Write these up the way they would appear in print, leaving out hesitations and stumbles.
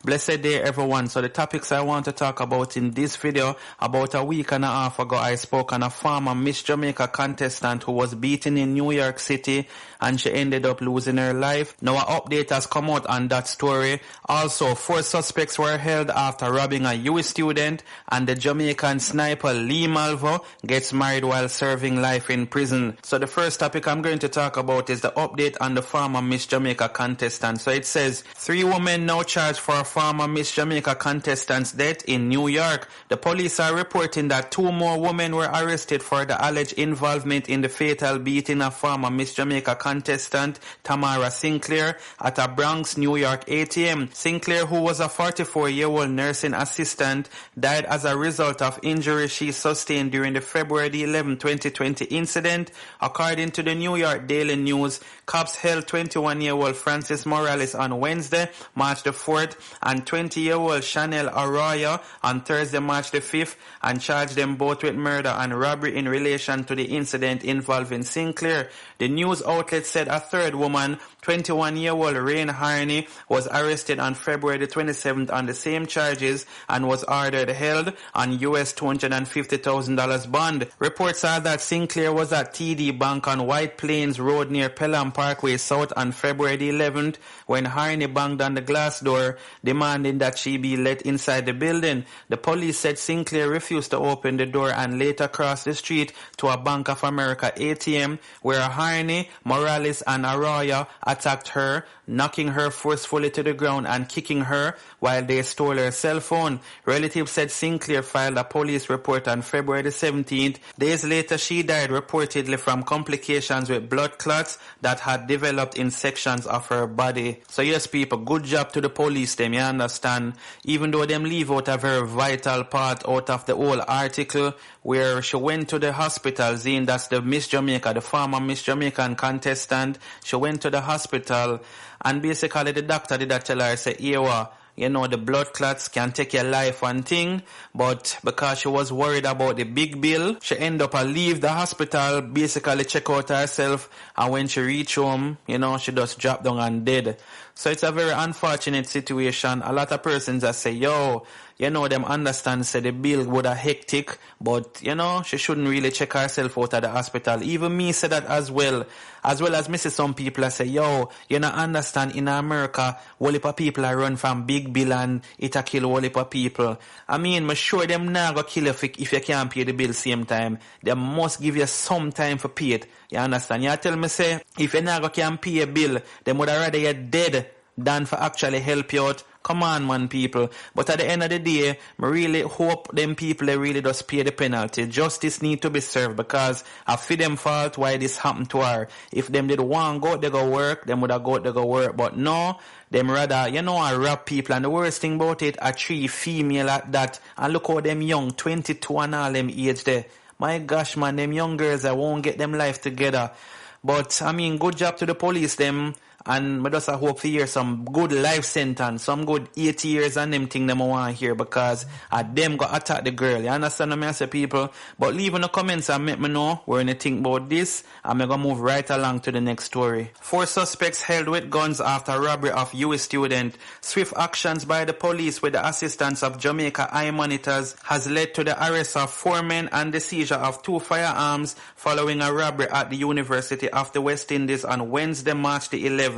Blessed day everyone. So the topics I want to talk about in this video, about a week and a half ago I spoke on a former Miss Jamaica contestant who was beaten in New York City and she ended up losing her life. Now an update has come out on that story. Also 4 suspects were held after robbing a US student, and the Jamaican sniper Lling gets married while serving life in prison. So the first topic I'm going to talk about is the update on the former Miss Jamaica contestant. So it says 3 women now charged for a former Miss Jamaica contestant's death in New York. The police are reporting that 2 more women were arrested for the alleged involvement in the fatal beating of former Miss Jamaica contestant Tamara Sinclair at a Bronx, New York ATM. Sinclair, who was a 44-year-old nursing assistant, died as a result of injuries she sustained during the February 11, 2020 incident. According to the New York Daily News, cops held 21-year-old Francis Morales on Wednesday, March the 4th, and 20-year-old Chanel Arroyo on Thursday, March the 5th, and charged them both with murder and robbery in relation to the incident involving Sinclair. The news outlet said a third woman, 21-year-old Rain Harney, was arrested on February 27th on the same charges and was ordered held on US $250,000 bond. Reports are that Sinclair was at TD Bank on White Plains Road near Pelham Parkway South on February 11th when Harney banged on the glass door, demanding that she be let inside the building. The police said Sinclair refused to open the door and later crossed the street to a Bank of America ATM where Harney, Morales, and Arroyo attacked her, knocking her forcefully to the ground and kicking her while they stole her cell phone. Relatives said Sinclair filed a police report on February 17th. Days later, she died reportedly from complications with blood clots that had developed in sections of her body. So yes, people, good job to the police, them, you understand? Even though them leave out a very vital part out of the whole article where she went to the hospital, Zine, that's the Miss Jamaica, the former Miss Jamaican contestant. She went to the hospital and basically the doctor did tell her, say, Ewa, you know, the blood clots can take your life and thing, but because she was worried about the big bill, she ended up leave the hospital, basically check out herself, and when she reach home, you know, she just dropped down and dead. So it's a very unfortunate situation. A lot of persons that say, yo, you know, them understand, say the bill would have hectic, but, you know, she shouldn't really check herself out at the hospital. Even me say that as well as me see some people that say, yo, you know, understand in America, whole heap of people are run from big bill and it a kill whole heap of people. I mean, me sure them not go kill you if you can't pay the bill same time. They must give you some time for pay it. You understand? You tell me, say, if you not go can pay a bill, they would rather you dead than for actually help you out. Come on, man, people. But at the end of the day, I really hope them people they really just pay the penalty. Justice need to be served because I feel them fault why this happened to her. If them did want go, they go work, them would have go, they go work. But no, them rather, you know, I rob people. And the worst thing about it, are 3 female at that. And look how them young, 22 and all them age there. My gosh, man, them young girls, I won't get them life together. But, I mean, good job to the police, them. And I just hope to hear some good life sentence, some good 8 years and them thing them I want to hear because them got attack the girl. You understand what I say, people? But leave in the comments and let me know where you think about this. I'm going to move right along to the next story. 4 suspects held with guns after robbery of US student. Swift actions by the police with the assistance of Jamaica Eye Monitors has led to the arrest of 4 men and the seizure of 2 firearms following a robbery at the University of the West Indies on Wednesday, March the 11th.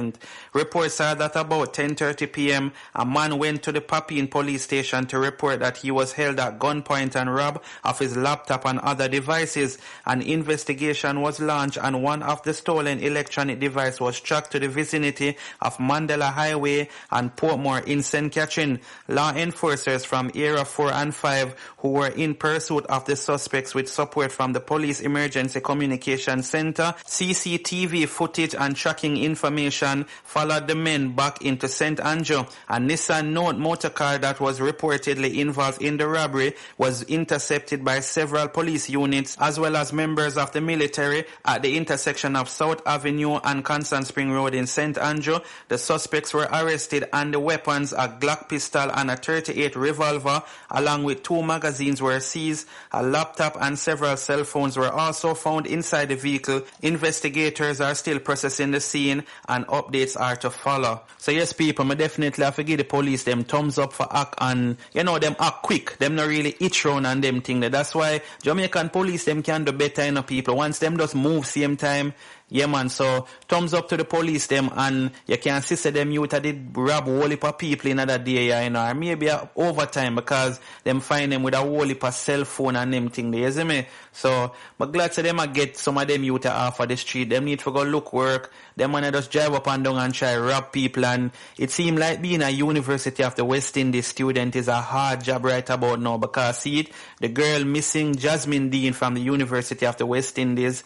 Reports are that about 10:30 p.m. a man went to the Papine police station to report that he was held at gunpoint and robbed of his laptop and other devices. An investigation was launched and one of the stolen electronic devices was tracked to the vicinity of Mandela Highway and Portmore in St. Catherine. Law enforcers from Area 4 and 5 who were in pursuit of the suspects with support from the Police Emergency Communication Center, CCTV footage and tracking information followed the men back into St. Andrew. A Nissan Note motor car that was reportedly involved in the robbery was intercepted by several police units as well as members of the military at the intersection of South Avenue and Constant Spring Road in St. Andrew. The suspects were arrested and the weapons, a Glock pistol and a .38 revolver, along with 2 magazines were seized. A laptop and several cell phones were also found inside the vehicle. Investigators are still processing the scene and updates are to follow. So yes, people, I definitely have to give the police them thumbs up for act, and them act quick. Them not really itch round and them thing. That's why Jamaican police them can do better, people. Once them just move same time. Yeah, man, so thumbs up to the police them, and you can see them youth that did rob whole heap of people in that day, or maybe overtime, because them find them with a whole heap of cell phone and them thing, you see me? So, but glad to them I get some of them youth off of the street. Them need to go look work. Them man just drive up and down and try rob people, and it seems like being a University of the West Indies student is a hard job right about now, because see it, the girl missing, Jasmine Dean from the University of the West Indies,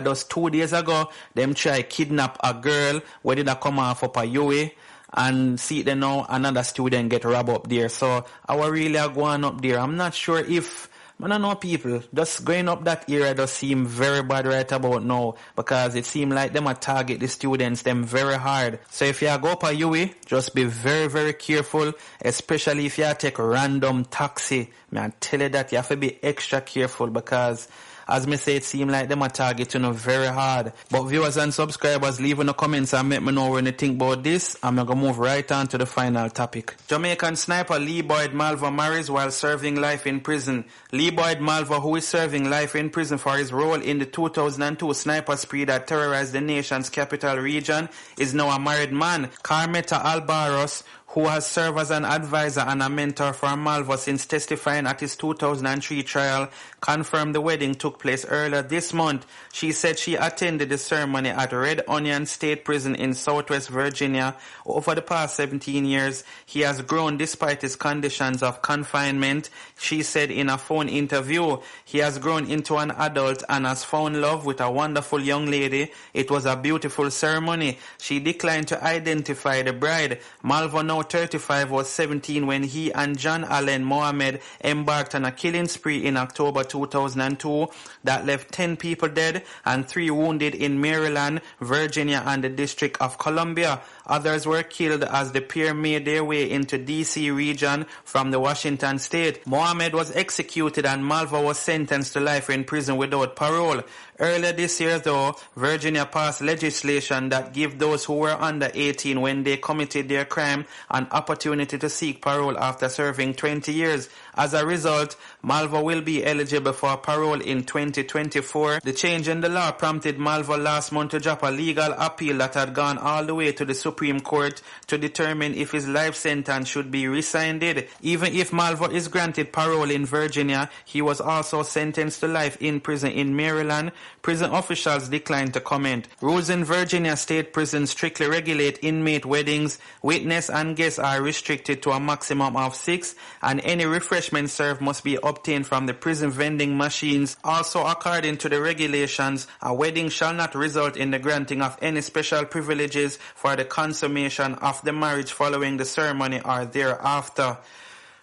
just 2 days ago, them try kidnap a girl where did I come off up a UA, and see then now another student get robbed up there. So our really are going up there. I'm not sure if I don't know, people, just going up that area does seem very bad right about now, because it seems like them a target the students them very hard. So if you go up a UE, just be very, very careful, especially if you take random taxi. I tell you that you have to be extra careful, because as me say, it seems like them a target very hard. But viewers and subscribers, leave in the comments and let me know when you think about this. I'm going to move right on to the final topic. Jamaican sniper Lee Boyd Malvo marries while serving life in prison. Lee Boyd Malvo, who is serving life in prison for his role in the 2002 sniper spree that terrorized the nation's capital region, is now a married man. Carmeta Albaros, who has served as an advisor and a mentor for Malvo since testifying at his 2003 trial, confirmed the wedding took place earlier this month. She said she attended the ceremony at Red Onion State Prison in Southwest Virginia. Over the past 17 years, he has grown despite his conditions of confinement. She said in a phone interview, he has grown into an adult and has found love with a wonderful young lady. It was a beautiful ceremony. She declined to identify the bride. Malvo, now 35, was 17 when he and John Allen Mohammed embarked on a killing spree in October 2002 that left 10 people dead and 3 wounded in Maryland, Virginia, and the District of Columbia. Others were killed as the pair made their way into D.C. region from the Washington state. Mohammed was executed and Malvo was sentenced to life in prison without parole. Earlier this year, though, Virginia passed legislation that gave those who were under 18 when they committed their crime an opportunity to seek parole after serving 20 years. As a result, Malvo will be eligible for parole in 2024. The change in the law prompted Malvo last month to drop a legal appeal that had gone all the way to the Supreme Court to determine if his life sentence should be rescinded. Even if Malvo is granted parole in Virginia, he was also sentenced to life in prison in Maryland. Prison officials declined to comment. Rules in Virginia State Prison strictly regulate inmate weddings. Witness and guests are restricted to a maximum of 6, and any refreshment served must be obtained from the prison vending machines. Also, according to the regulations, a wedding shall not result in the granting of any special privileges for the consummation of the marriage following the ceremony or thereafter.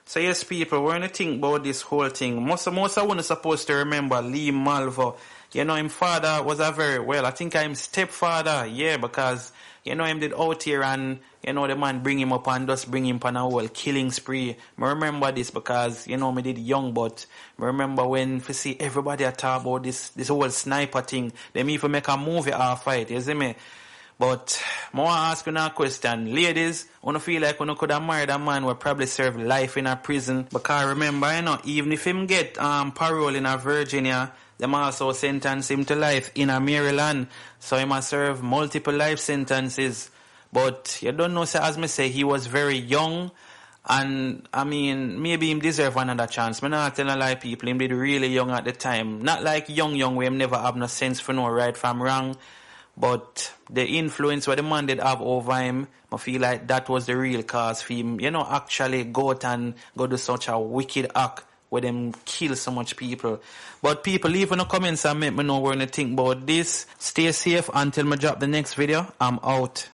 So yes, people, we're going to think about this whole thing. Most of us are supposed to remember Lee Malvo. Him father was a very, well, I think I'm stepfather, because, him did out here and, the man bring him up and just bring him on a whole killing spree. I remember this because, me did young, but I remember when, you see, everybody talk about this whole sniper thing. Them even make a movie off it, you see me? But I want to ask you a question. Ladies, I feel like you could have married a man who probably serve life in a prison. Because remember, even if him get parole in a Virginia, them also sentence him to life in a Maryland. So he must serve multiple life sentences. But you don't know, as me say, he was very young. And, maybe him deserve another chance. I'm not telling a lie, people. Him did really young at the time. Not like young where him never have no sense for no right from wrong. But the influence what the man did have over him, I feel like that was the real cause for him, actually go out and go do such a wicked act where them kill so much people. But people, leave in the comments and let me know what you think about this. Stay safe until I drop the next video. I'm out.